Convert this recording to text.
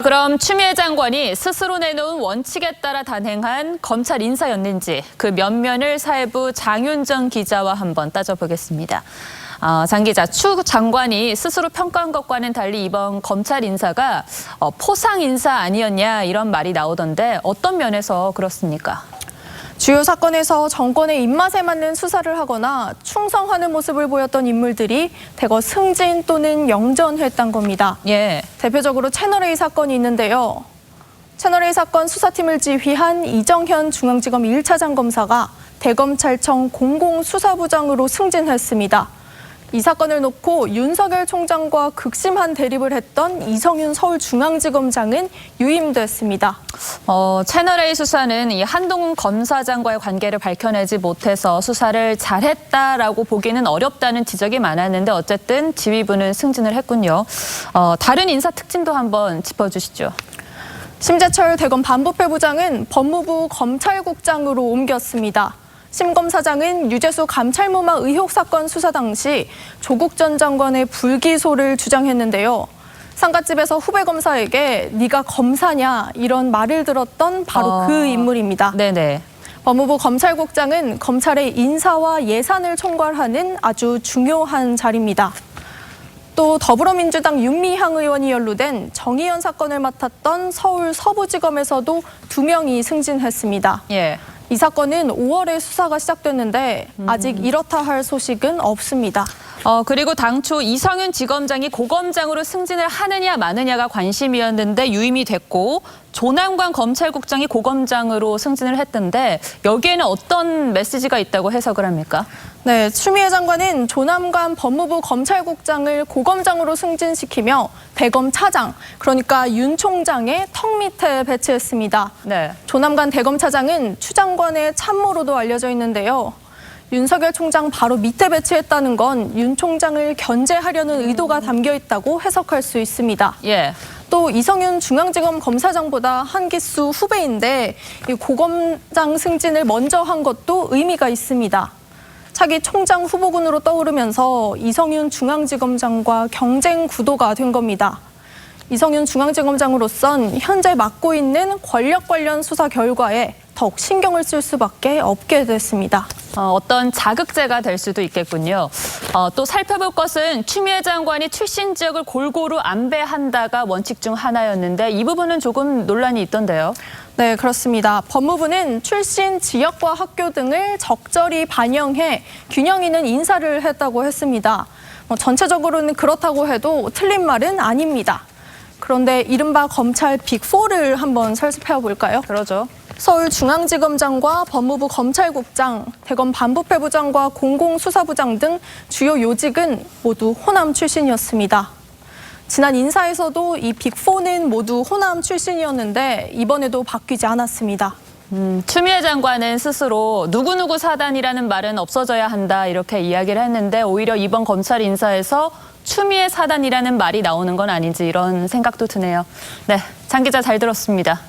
그럼 추미애 장관이 스스로 내놓은 원칙에 따라 단행한 검찰 인사였는지 그 면면을 사회부 장윤정 기자와 한번 따져보겠습니다. 장 기자, 추 장관이 스스로 평가한 것과는 달리 이번 검찰 인사가 포상 인사 아니었냐 이런 말이 나오던데 어떤 면에서 그렇습니까? 주요 사건에서 정권의 입맛에 맞는 수사를 하거나 충성하는 모습을 보였던 인물들이 대거 승진 또는 영전했던 겁니다. 예. 대표적으로 채널A 사건이 있는데요. 채널A 사건 수사팀을 지휘한 이정현 중앙지검 1차장 검사가 대검찰청 공공수사부장으로 승진했습니다. 이 사건을 놓고 윤석열 총장과 극심한 대립을 했던 이성윤 서울중앙지검장은 유임됐습니다. 채널A 수사는 이 한동훈 검사장과의 관계를 밝혀내지 못해서 수사를 잘했다라고 보기는 어렵다는 지적이 많았는데 어쨌든 지휘부는 승진을 했군요. 다른 인사 특징도 한번 짚어주시죠. 심재철 대검 반부패부장은 법무부 검찰국장으로 옮겼습니다. 심 검사장은 유재수 감찰무마 의혹 사건 수사 당시 조국 전 장관의 불기소를 주장했는데요. 상갓집에서 후배 검사에게 네가 검사냐 이런 말을 들었던 바로 그 인물입니다. 네네. 법무부 검찰국장은 검찰의 인사와 예산을 총괄하는 아주 중요한 자리입니다. 또 더불어민주당 윤미향 의원이 연루된 정의연 사건을 맡았던 서울 서부지검에서도 2명이 승진했습니다. 예. 이 사건은 5월에 수사가 시작됐는데 아직 이렇다 할 소식은 없습니다. 그리고 당초 이성윤 지검장이 고검장으로 승진을 하느냐 마느냐가 관심이었는데 유임이 됐고 조남관 검찰국장이 고검장으로 승진을 했던데 여기에는 어떤 메시지가 있다고 해석을 합니까? 네, 추미애 장관은 조남관 법무부 검찰국장을 고검장으로 승진시키며 대검 차장, 그러니까 윤 총장의 턱 밑에 배치했습니다. 네. 조남관 대검 차장은 추 장관의 참모로도 알려져 있는데요. 윤석열 총장 바로 밑에 배치했다는 건 윤 총장을 견제하려는 의도가 담겨 있다고 해석할 수 있습니다. 예. 또 이성윤 중앙지검 검사장보다 한 기수 후배인데 이 고검장 승진을 먼저 한 것도 의미가 있습니다. 차기 총장 후보군으로 떠오르면서 이성윤 중앙지검장과 경쟁 구도가 된 겁니다. 이성윤 중앙지검장으로선 현재 맡고 있는 권력 관련 수사 결과에 더욱 신경을 쓸 수밖에 없게 됐습니다. 어떤 자극제가 될 수도 있겠군요. 또 살펴볼 것은 추미애 장관이 출신 지역을 골고루 안배한다가 원칙 중 하나였는데 이 부분은 조금 논란이 있던데요. 네, 그렇습니다. 법무부는 출신 지역과 학교 등을 적절히 반영해 균형 있는 인사를 했다고 했습니다. 전체적으로는 그렇다고 해도 틀린 말은 아닙니다. 그런데 이른바 검찰 빅4를 한번 살펴볼까요? 그러죠. 서울중앙지검장과 법무부 검찰국장, 대검 반부패부장과 공공수사부장 등 주요 요직은 모두 호남 출신이었습니다. 지난 인사에서도 이 빅4는 모두 호남 출신이었는데 이번에도 바뀌지 않았습니다. 추미애 장관은 스스로 누구누구 사단이라는 말은 없어져야 한다 이렇게 이야기를 했는데 오히려 이번 검찰 인사에서 추미애 사단이라는 말이 나오는 건 아닌지 이런 생각도 드네요. 네, 장 기자 잘 들었습니다.